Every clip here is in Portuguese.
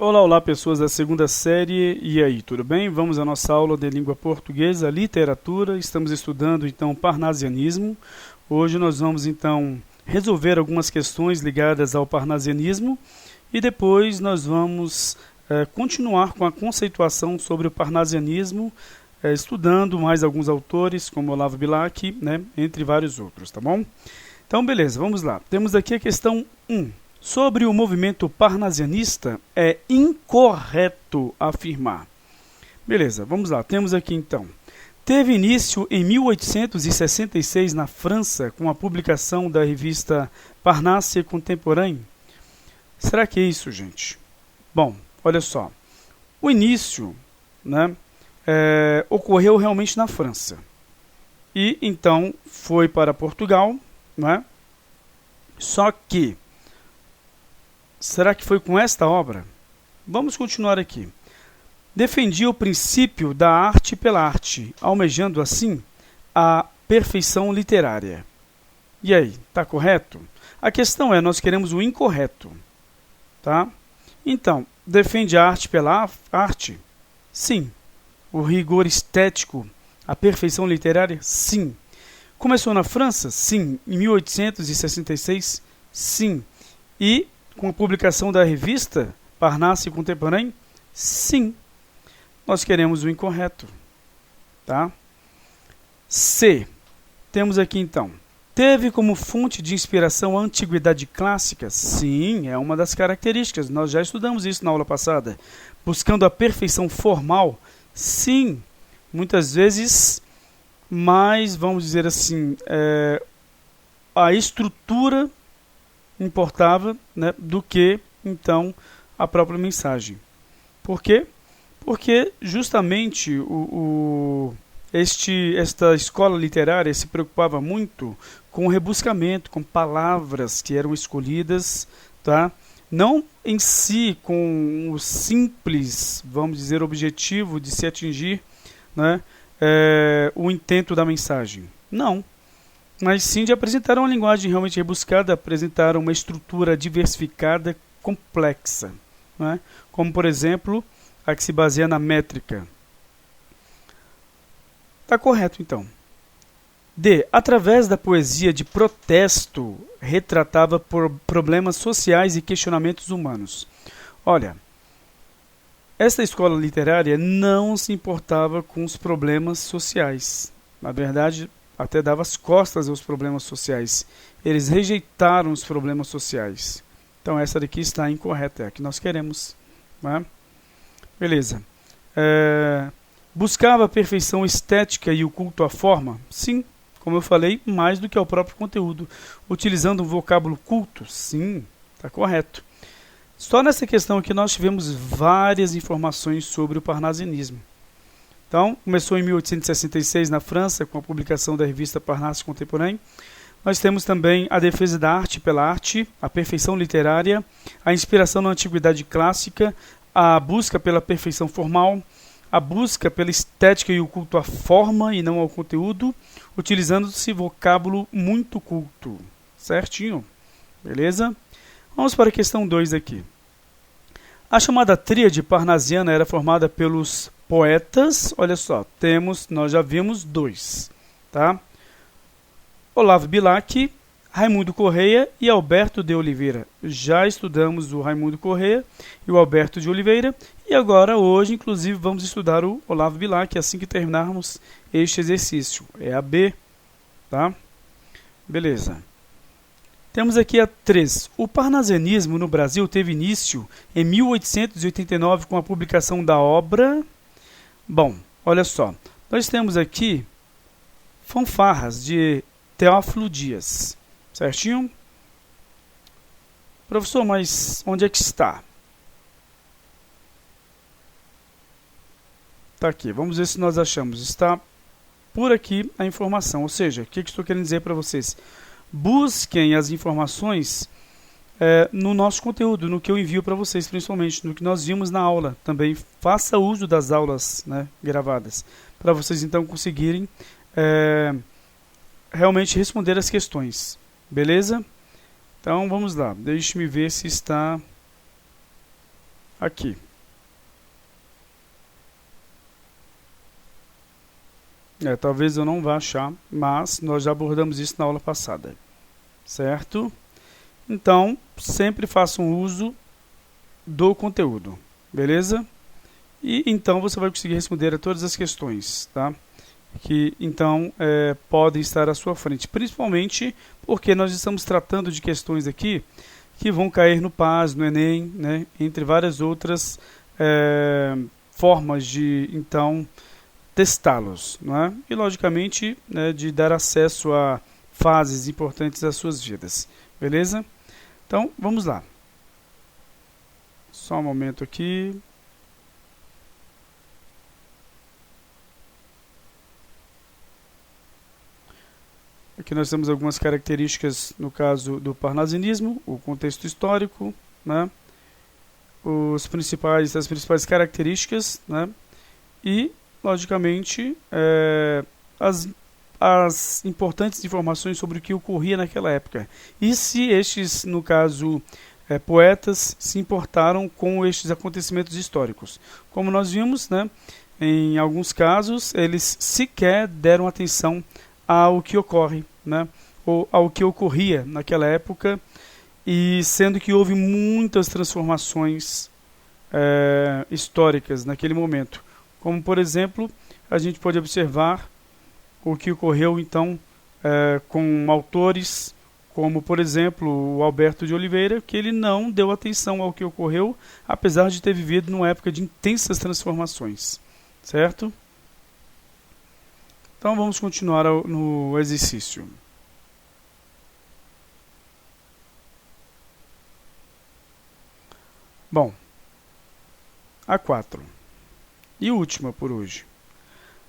Olá, olá pessoas da segunda série, e aí, tudo bem? Vamos à nossa aula de língua portuguesa, literatura, estamos estudando então parnasianismo. Hoje nós vamos então resolver algumas questões ligadas ao parnasianismo e depois nós vamos continuar com a conceituação sobre o parnasianismo, estudando mais alguns autores como Olavo Bilac, né, entre vários outros, tá bom? Então beleza, vamos lá. Temos aqui a questão 1. Sobre o movimento parnasianista, é incorreto afirmar. Beleza, vamos lá. Temos aqui então. Teve início em 1866 na França com a publicação da revista Parnasse Contemporain. Será que é isso, gente? Bom, olha só. O início, né, ocorreu realmente na França. E então foi para Portugal, né? Só que será que foi com esta obra? Vamos continuar aqui. Defendia o princípio da arte pela arte, almejando assim a perfeição literária. E aí, está correto? A questão é, nós queremos o incorreto. Tá? Então, defende a arte pela arte? Sim. O rigor estético, a perfeição literária? Sim. Começou na França? Sim. Em 1866? Sim. E com a publicação da revista Parnasse Contemporain? Sim. Nós queremos o incorreto. Tá? C. Temos aqui então. Teve como fonte de inspiração a antiguidade clássica? Sim, é uma das características. Nós já estudamos isso na aula passada. Buscando a perfeição formal? Sim. Muitas vezes, mas vamos dizer assim, a estrutura importava, né, do que, então, a própria mensagem. Por quê? Porque justamente esta escola literária se preocupava muito com o rebuscamento, com palavras que eram escolhidas, tá? Não em si com o simples, vamos dizer, objetivo de se atingir, né, o intento da mensagem. Não. Mas sim de apresentar uma linguagem realmente rebuscada, apresentar uma estrutura diversificada, complexa, né? Como, por exemplo, a que se baseia na métrica. Está correto, então. D. Através da poesia de protesto, retratava problemas sociais e questionamentos humanos. Olha, esta escola literária não se importava com os problemas sociais. Na verdade, até dava as costas aos problemas sociais. Eles rejeitaram os problemas sociais. Então essa daqui está incorreta, é a que nós queremos. Né? Beleza. Buscava a perfeição estética e o culto à forma? Sim, como eu falei, mais do que ao próprio conteúdo. Utilizando um vocábulo culto? Sim, está correto. Só nessa questão aqui nós tivemos várias informações sobre o parnasianismo. Então, começou em 1866 na França, com a publicação da revista Parnasse Contemporain. Nós temos também a defesa da arte pela arte, a perfeição literária, a inspiração na antiguidade clássica, a busca pela perfeição formal, a busca pela estética e o culto à forma e não ao conteúdo, utilizando-se vocábulo muito culto. Certinho? Beleza? Vamos para a questão 2 aqui. A chamada tríade parnasiana era formada pelos poetas, olha só, nós já vimos 2, tá? Olavo Bilac, Raimundo Correia e Alberto de Oliveira. Já estudamos o Raimundo Correia e o Alberto de Oliveira, e agora, hoje, inclusive, vamos estudar o Olavo Bilac, assim que terminarmos este exercício. É a B, tá? Beleza. Temos aqui a 3. O parnasianismo no Brasil teve início em 1889 com a publicação da obra. Bom, olha só. Nós temos aqui fanfarras de Teófilo Dias. Certinho? Professor, mas onde é que está? Está aqui. Vamos ver se nós achamos. Está por aqui a informação. Ou seja, o que estou querendo dizer para vocês? Busquem as informações no nosso conteúdo, no que eu envio para vocês, principalmente no que nós vimos na aula. Também faça uso das aulas, né, gravadas, para vocês então conseguirem realmente responder as questões. Beleza? Então vamos lá, deixe-me ver se está aqui. Talvez eu não vá achar, mas nós já abordamos isso na aula passada, certo? Então, sempre faça um uso do conteúdo, beleza? E então você vai conseguir responder a todas as questões, tá? Que então podem estar à sua frente, principalmente porque nós estamos tratando de questões aqui que vão cair no PAS, no Enem, né? Entre várias outras formas de então testá-los, não é? E logicamente, né, de dar acesso a fases importantes das suas vidas, beleza? Então vamos lá, só um momento aqui. Aqui nós temos algumas características no caso do parnasianismo, o contexto histórico, né? As principais características, né? E logicamente, as importantes informações sobre o que ocorria naquela época. E se estes, no caso, poetas, se importaram com estes acontecimentos históricos. Como nós vimos, né, em alguns casos, eles sequer deram atenção ao que ocorre, né, ou ao que ocorria naquela época, e sendo que houve muitas transformações históricas naquele momento. Como, por exemplo, a gente pode observar o que ocorreu, então, com autores como, por exemplo, o Alberto de Oliveira, que ele não deu atenção ao que ocorreu, apesar de ter vivido numa época de intensas transformações, certo? Então, vamos continuar no exercício. Bom, a 4. E última por hoje.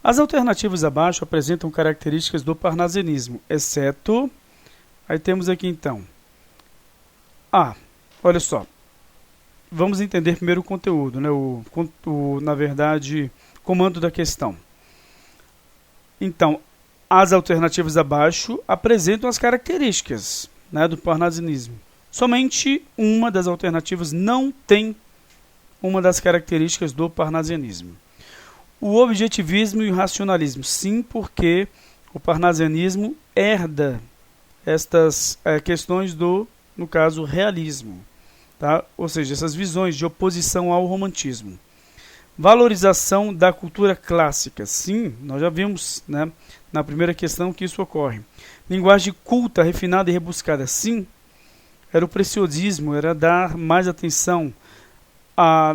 As alternativas abaixo apresentam características do parnasianismo, exceto... Aí temos aqui então... olha só. Vamos entender primeiro o conteúdo, né? Na verdade, comando da questão. Então, as alternativas abaixo apresentam as características, né, do parnasianismo. Somente uma das alternativas não tem uma das características do parnasianismo. O objetivismo e o racionalismo. Sim, porque o parnasianismo herda estas questões do, no caso, realismo. Tá? Ou seja, essas visões de oposição ao romantismo. Valorização da cultura clássica. Sim, nós já vimos, né, na primeira questão que isso ocorre. Linguagem culta, refinada e rebuscada. Sim, era o preciosismo, era dar mais atenção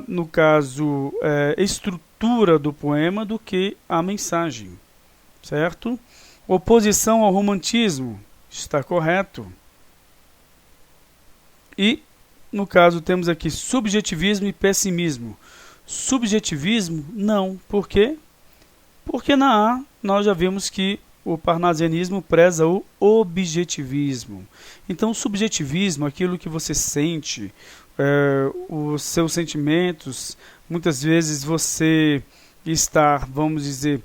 no caso, estrutura do poema do que a mensagem, certo? Oposição ao romantismo, está correto. E, no caso, temos aqui subjetivismo e pessimismo. Subjetivismo, não. Por quê? Porque na A nós já vimos que o parnasianismo preza o objetivismo. Então, o subjetivismo, aquilo que você sente, os seus sentimentos, muitas vezes você está, vamos dizer,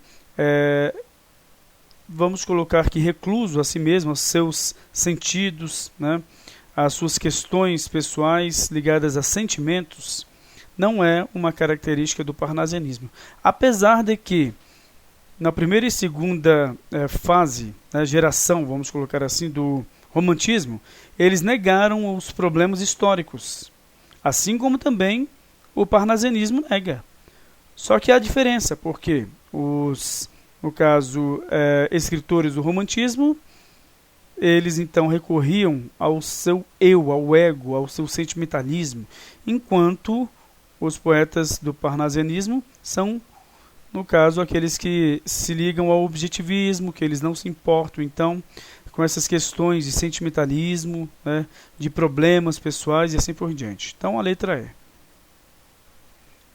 vamos colocar aqui recluso a si mesmo, aos seus sentidos, né, às suas questões pessoais ligadas a sentimentos, não é uma característica do parnasianismo. Apesar de que, na primeira e segunda fase, geração, vamos colocar assim, do romantismo, eles negaram os problemas históricos. Assim como também o parnasianismo nega. Só que há diferença, porque no caso, escritores do romantismo, eles então recorriam ao seu eu, ao ego, ao seu sentimentalismo, enquanto os poetas do parnasianismo são, no caso, aqueles que se ligam ao objetivismo, que eles não se importam, então, com essas questões de sentimentalismo, né, de problemas pessoais e assim por diante. Então, a letra E.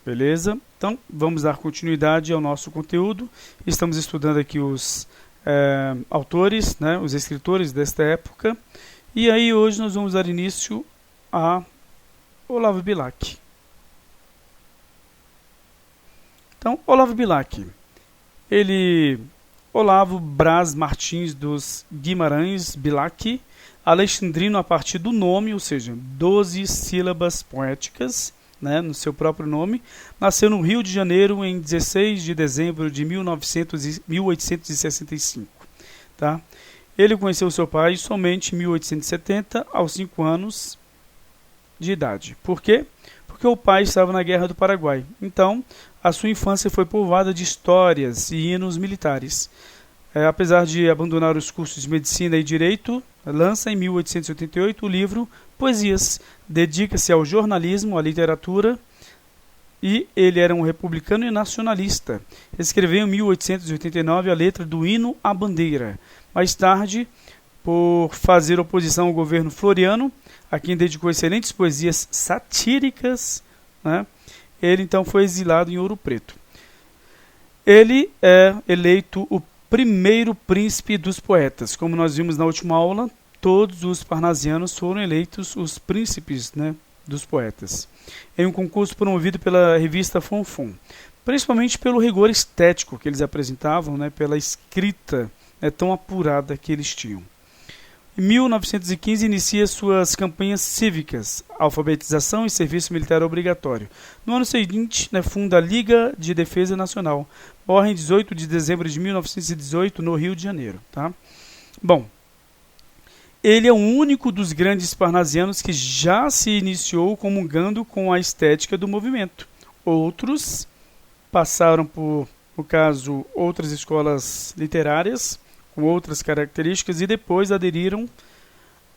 Beleza? Então, vamos dar continuidade ao nosso conteúdo. Estamos estudando aqui os autores, né, os escritores desta época. E aí, hoje, nós vamos dar início a Olavo Bilac. Então, Olavo Bilac. Olavo Braz Martins dos Guimarães Bilac, alexandrino a partir do nome, ou seja, 12 sílabas poéticas, né, no seu próprio nome. Nasceu no Rio de Janeiro em 16 de dezembro de 1865. Tá? Ele conheceu seu pai somente em 1870, aos 5 anos de idade. Por quê? Porque o pai estava na Guerra do Paraguai. Então, a sua infância foi povoada de histórias e hinos militares. Apesar de abandonar os cursos de medicina e direito, lança em 1888 o livro Poesias. Dedica-se ao jornalismo, à literatura, e ele era um republicano e nacionalista. Escreveu em 1889 a letra do hino à bandeira. Mais tarde, por fazer oposição ao governo Floriano, a quem dedicou excelentes poesias satíricas, né, ele então foi exilado em Ouro Preto. Ele é eleito o primeiro príncipe dos poetas. Como nós vimos na última aula, todos os parnasianos foram eleitos os príncipes, né, dos poetas, em um concurso promovido pela revista Fonfon, principalmente pelo rigor estético que eles apresentavam, né, pela escrita, né, tão apurada que eles tinham. Em 1915 inicia suas campanhas cívicas, alfabetização e serviço militar obrigatório. No ano seguinte, né, funda a Liga de Defesa Nacional. Morre em 18 de dezembro de 1918, no Rio de Janeiro. Tá? Bom, ele é o único dos grandes parnasianos que já se iniciou comungando com a estética do movimento. Outros passaram por, no caso, outras escolas literárias, com outras características, e depois aderiram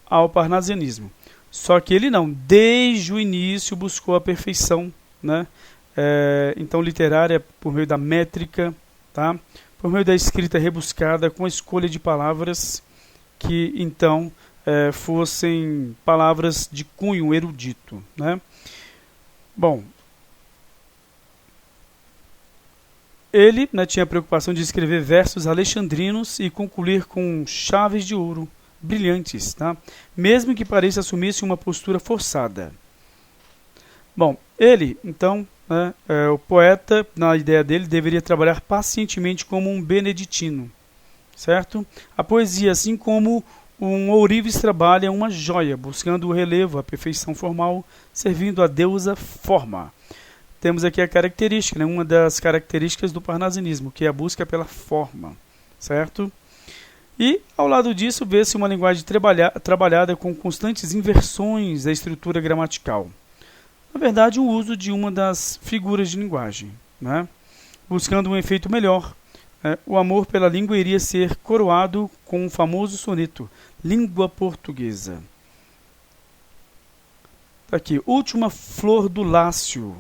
ao parnasianismo. Só que ele não, desde o início buscou a perfeição, né? Então literária por meio da métrica, tá? Por meio da escrita rebuscada, com a escolha de palavras que então fossem palavras de cunho erudito, né? Bom, ele, né, tinha a preocupação de escrever versos alexandrinos e concluir com chaves de ouro brilhantes, tá? Mesmo que pareça assumisse uma postura forçada. Bom, ele, então, né, o poeta, na ideia dele, deveria trabalhar pacientemente como um beneditino, certo? A poesia, assim como um ourives trabalha uma joia, buscando o relevo, a perfeição formal, servindo a deusa forma. Temos aqui a característica, né, uma das características do parnasianismo, que é a busca pela forma, certo? E, ao lado disso, vê-se uma linguagem trabalhada com constantes inversões da estrutura gramatical. Na verdade, o uso de uma das figuras de linguagem, né? Buscando um efeito melhor. O amor pela língua iria ser coroado com o famoso soneto, Língua Portuguesa. Tá aqui, última flor do Lácio.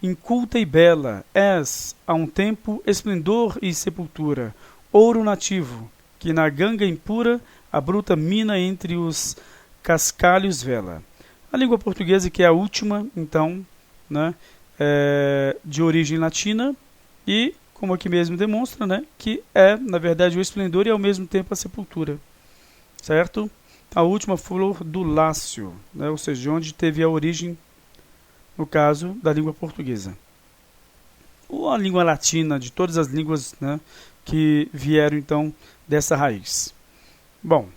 Inculta e bela, és, a um tempo, esplendor e sepultura, ouro nativo, que na ganga impura a bruta mina entre os cascalhos vela. A língua portuguesa, que é a última, então, né, de origem latina, e, como aqui mesmo demonstra, né, que é, na verdade, o esplendor e ao mesmo tempo a sepultura. Certo? A última flor do Lácio, né, ou seja, de onde teve a origem, no caso da língua portuguesa. Ou a língua latina, de todas as línguas, né, que vieram então dessa raiz. Bom,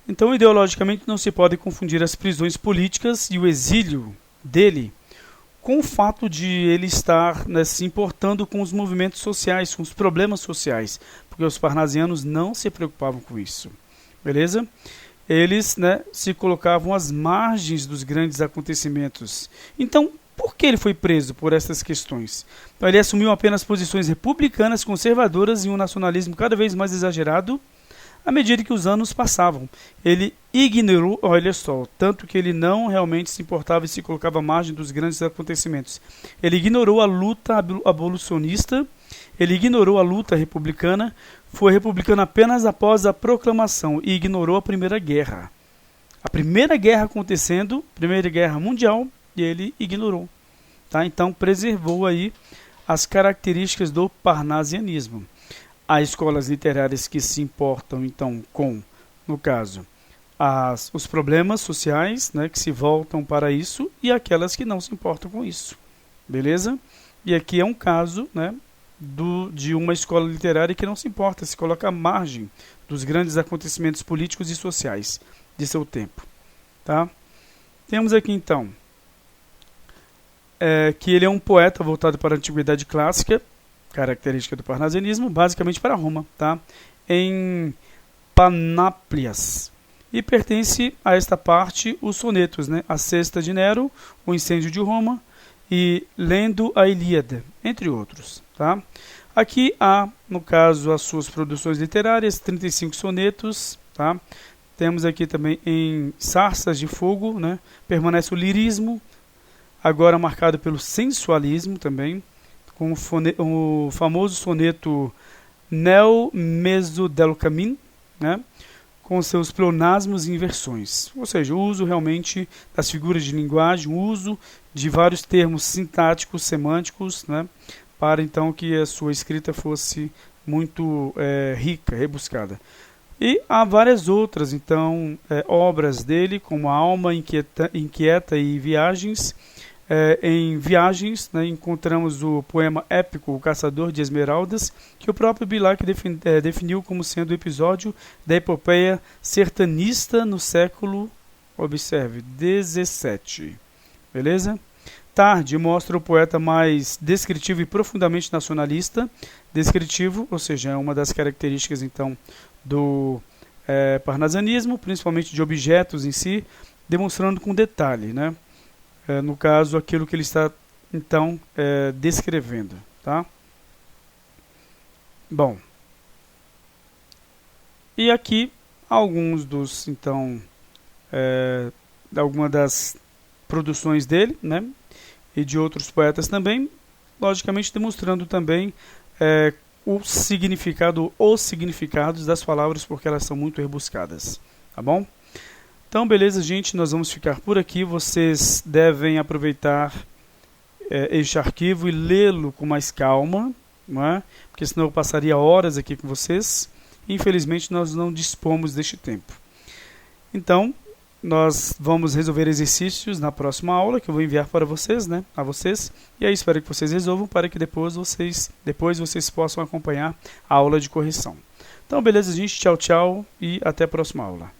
então ideologicamente não se pode confundir as prisões políticas e o exílio dele com o fato de ele estar, né, se importando com os movimentos sociais, com os problemas sociais, porque os parnasianos não se preocupavam com isso. Beleza? Eles, né, se colocavam às margens dos grandes acontecimentos. Então, por que ele foi preso por essas questões? Então, ele assumiu apenas posições republicanas, conservadoras e um nacionalismo cada vez mais exagerado à medida que os anos passavam. Ele ignorou, olha só, tanto que ele não realmente se importava e se colocava à margem dos grandes acontecimentos. Ele ignorou a luta abolicionista, ele ignorou a luta republicana, foi republicano apenas após a proclamação e ignorou a Primeira Guerra. A Primeira Guerra acontecendo, Primeira Guerra Mundial, e ele ignorou. Tá? Então, preservou aí as características do parnasianismo. Há escolas literárias que se importam, então, com, no caso, os problemas sociais, né, que se voltam para isso, e aquelas que não se importam com isso. Beleza? E aqui é um caso, né, de uma escola literária que não se importa, se coloca à margem dos grandes acontecimentos políticos e sociais de seu tempo. Tá? Temos aqui então que ele é um poeta voltado para a antiguidade clássica, característica do parnasianismo, basicamente para Roma, tá? Em Panáplias. E pertence a esta parte os sonetos, né? A Sexta de Nero, o Incêndio de Roma e Lendo a Ilíada, entre outros, tá? Aqui há, no caso, as suas produções literárias, 35 sonetos, tá? Temos aqui também em Sarças de Fogo, né? Permanece o lirismo, agora marcado pelo sensualismo também, com o famoso soneto Nel Meso del Camin, né? Com seus pleonasmos e inversões, ou seja, o uso realmente das figuras de linguagem, o uso de vários termos sintáticos, semânticos, né? Para então que a sua escrita fosse muito rica, rebuscada. E há várias outras então obras dele, como A Alma Inquieta e Viagens. Em Viagens, né, encontramos o poema épico O Caçador de Esmeraldas, que o próprio Bilac definiu como sendo o episódio da epopeia sertanista no século, observe, 17. Beleza? Tarde mostra o poeta mais descritivo e profundamente nacionalista. Descritivo, ou seja, é uma das características então do parnasianismo, principalmente de objetos em si, demonstrando com detalhe, né? No caso, aquilo que ele está, então, descrevendo. Tá? Bom, e aqui, alguns dos, então, algumas das produções dele, né? E de outros poetas também, logicamente demonstrando também os significados das palavras, porque elas são muito rebuscadas. Tá bom? Então, beleza, gente, nós vamos ficar por aqui. Vocês devem aproveitar este arquivo e lê-lo com mais calma, não é? Porque senão eu passaria horas aqui com vocês. Infelizmente, nós não dispomos deste tempo. Então, nós vamos resolver exercícios na próxima aula, que eu vou enviar para vocês, né? A vocês. E aí espero que vocês resolvam para que depois vocês possam acompanhar a aula de correção. Então, beleza, gente? Tchau, tchau e até a próxima aula.